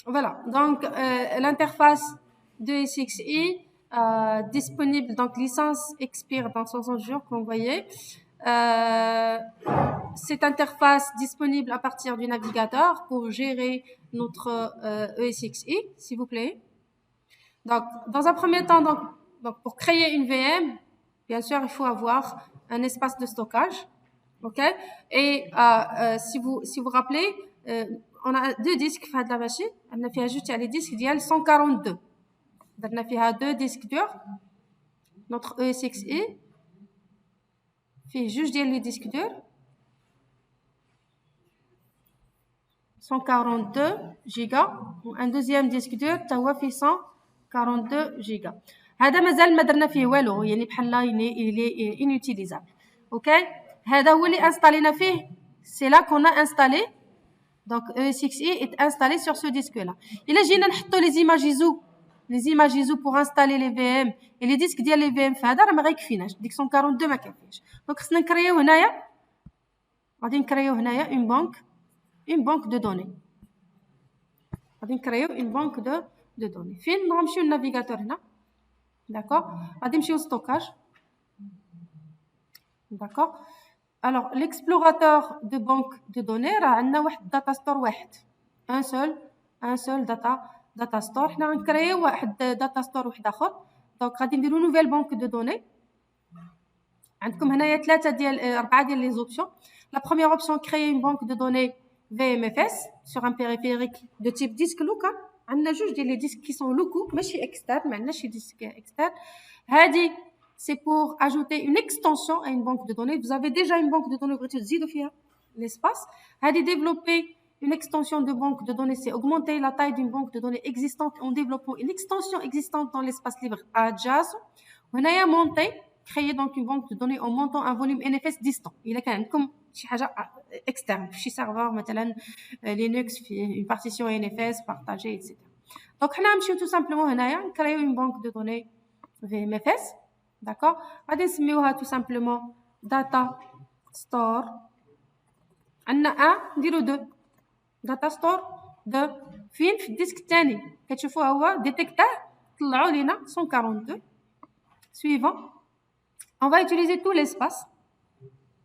Voilà, donc l'interface de SXI disponible, donc licence expire dans 60 jours, comme vous voyez. Cette interface disponible à partir du navigateur pour gérer notre ESXi, s'il vous plaît. Donc, dans un premier temps, donc pour créer une VM, bien sûr, il faut avoir un espace de stockage, ok? Et si vous rappelez, on a deux disques في هذه la machine. On a fait ajouter les disques ديال 142. درنا فيها deux disques durs. Notre ESXi fait juste les disques durs. 142 gigas. Un deuxième disque dur, توا فيه 142 gigas. هذا مازال ما درنا فيه والو، يعني بحال لا il est inutilisable. OK. هذا هو اللي انستالينا فيه. C'est là qu'on a installé. Donc ESXi est installé sur ce disque là. إلا جينا نحطوا les images ISO pour installer les VM et les disques ديال les VM فهذا راه ما غيكفيناش. ديك 142 ما كافياش. Donc خصنا نكريو هنايا، غادي نكريو هنايا une banque de données. غادي نكريو une banque de données. فين نمشيو للنافيغاتور هنا؟ d'accord. غادي نمشيو stockage. d'accord. Alors l'explorateur de banque de données راه عندنا واحد data store واحد. un seul data store. حنا غنكريو واحد data store واحد اخر. دونك غادي نديرو nouvelle banque de données. عندكم هنايا أربعة ديال les options. La première option, créer une banque de données VMFS sur un périphérique de type disque local. On a juste les disques qui sont locaux, mais chez externe, maintenant chez disque externe. Hadi, c'est pour ajouter une extension à une banque de données. Vous avez déjà une banque de données, vous avez l'espace. Hadi, développer une extension de banque de données, c'est augmenter la taille d'une banque de données existante en développant une extension existante dans l'espace libre adjacent. On a monté, créer donc une banque de données en montant un volume NFS distant. Il a quand même comme شي حاجه externe, chez serveur مثلا Linux فيه une partition NFS partagée etc. Donc حنا نمشيو tout simplement هنايا نكريو une banque de données VMFS, d'accord. غادي نسميوها tout simplement data store. عندنا 1 نديرو 2 data store 2 فين في الديسك الثاني كتشوفوه هو ديتيكتاه طلعوا لينا 142. suivant, on va utiliser tout l'espace.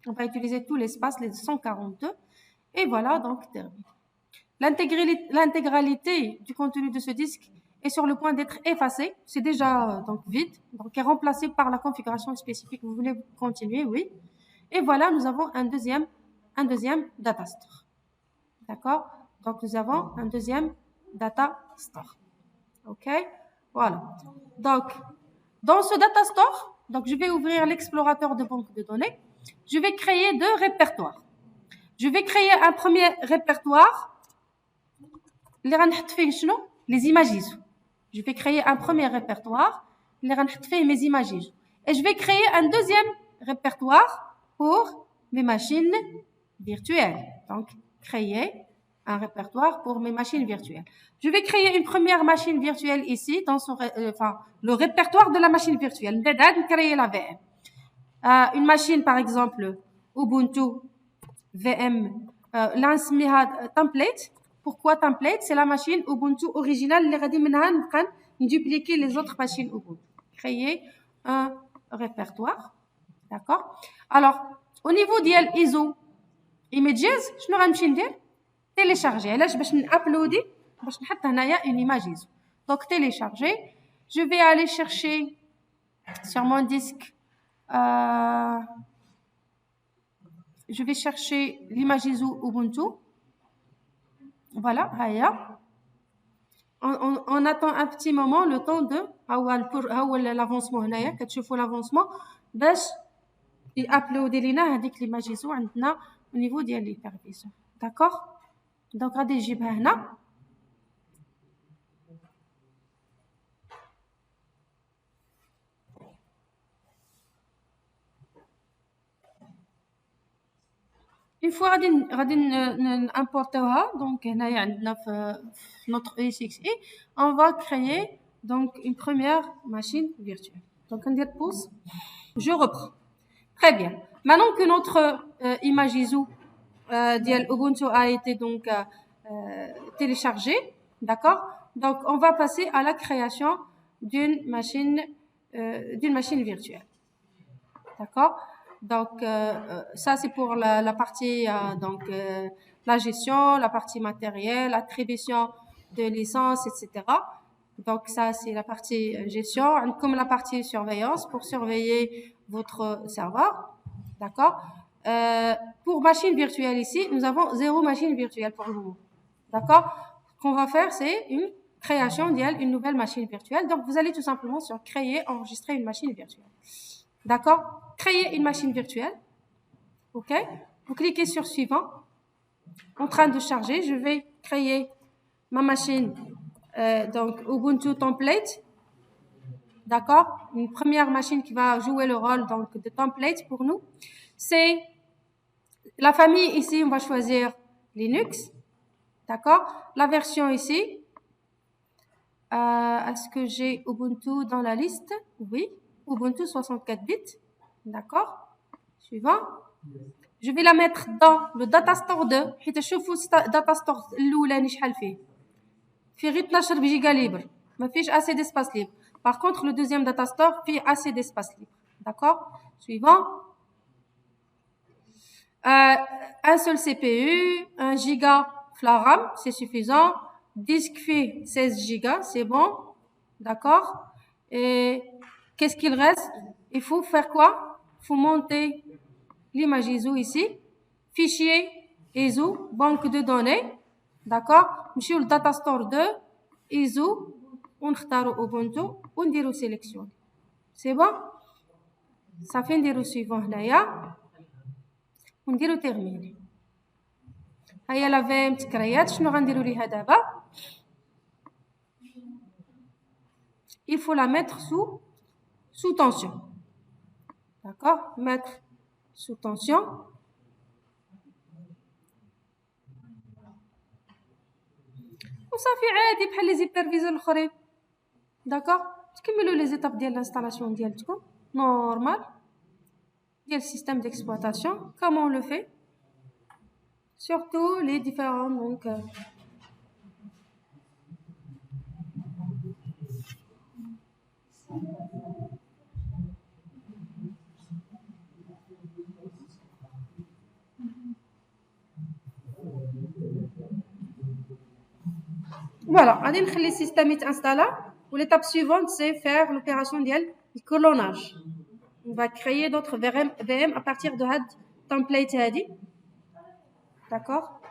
On va utiliser tout l'espace, les 142. Et voilà, donc terminé. L'intégralité du contenu de ce disque est sur le point d'être effacée. C'est déjà donc vide, donc est remplacé par la configuration spécifique. Vous voulez continuer? Oui. Et voilà, nous avons un deuxième data store. D'accord? Donc nous avons un deuxième data store. OK? Voilà. Donc, dans ce data store, donc je vais ouvrir l'explorateur de banque de données. Je vais créer deux répertoires. Je vais créer un premier répertoire. Les images ISO. Je vais créer un premier répertoire. Mes images ISO. Et je vais créer un deuxième répertoire pour mes machines virtuelles. Donc, créer un répertoire pour mes machines virtuelles. Je vais créer une première machine virtuelle ici, dans le répertoire de la machine virtuelle. Je vais créer la VM. Une machine, par exemple, Ubuntu VM, l'enseignera template. Pourquoi template? C'est la machine Ubuntu originale. Les radis maintenant dupliquer les autres machines Ubuntu. Créer un répertoire, d'accord? Alors, au niveau de ISO images, je n'aurai pas télécharger. علاش باش نابلودي باش نحط هنايا une image ISO. Donc télécharger. Je vais aller chercher sur mon disque. Je vais chercher l'image ISO Ubuntu. Voilà, on attend un petit moment, le temps de l'avancement هنايا كتشوفوا l'avancement باش يابلودي لينا هذيك l'image ISO عندنا au niveau ديال l'hyperviseur. D'accord? Donc غادي نجيبها هنا. Une fois غادي نimportوها donc هنايا عندنا في notre ESXi, on va créer donc une première machine virtuelle. Donc on dit pause. Je reprends. Très bien. Maintenant que notre image ISO ديال Ubuntu a été donc téléchargée, D'accord? Donc, on va passer à la création d'une machine virtuelle. D'accord? Donc, ça, c'est pour la partie, la gestion, la partie matérielle, l'attribution de licences, etc. Donc, ça, c'est la partie gestion, comme la partie surveillance pour surveiller votre serveur. D'accord? Pour machine virtuelle ici, nous avons 0 machine virtuelle pour le moment. D'accord? Ce qu'on va faire, c'est une création d'une nouvelle machine virtuelle. Donc, vous allez tout simplement sur créer, enregistrer une machine virtuelle. D'accord? Créer une machine virtuelle. OK? Vous cliquez sur suivant. En train de charger, je vais créer ma machine, donc Ubuntu template. D'accord? Une première machine qui va jouer le rôle donc de template pour nous. C'est la famille ici, on va choisir Linux. D'accord? La version ici. Est-ce que j'ai Ubuntu dans la liste? Oui. Ubuntu 64 bits. D'accord? Suivant. Je vais la mettre dans le Datastore 2. حيت شوفوا Datastore الاولاني شحال فيه غير 12 جيجا libre. ما فيش assez d'espace libre. Par contre, le deuxième Datastore fait assez d'espace libre. D'accord? Suivant. Un seul CPU, 1 giga RAM, c'est suffisant. Disque fait 16 gigas, c'est bon. D'accord? Et qu'est-ce qu'il reste? Il faut faire quoi? Il faut monter l'image ISO ici. Fichier ISO, banque de données. D'accord? نمشيو le Datastore 2, ISO, ونختاروا Ubuntu ونديروا sélection. C'est bon? Ça fait نديروا suivant هنايا. ونديرو تيرميني. هيا لا VM تكريات. شنو غنديرو ليها دابا؟ Il faut la mettre sous tension. D'accord? Mettre sous tension. وصافي عادي بحال لي زيبرفيزور الاخرين. داكوغ؟ تكملوا لي زيتاب ديال الانستالاسيون ديالتكم نورمال ديال السيستم ديكسبلوطاسيون comme on le fait. Surtout les différents donc voilà, غادي نخلي السيستم يتانستالا l'étape suivante c'est faire l'opération ديال الكلوناج. On va créer d'autres VM à partir de هاد template هادي. D'accord?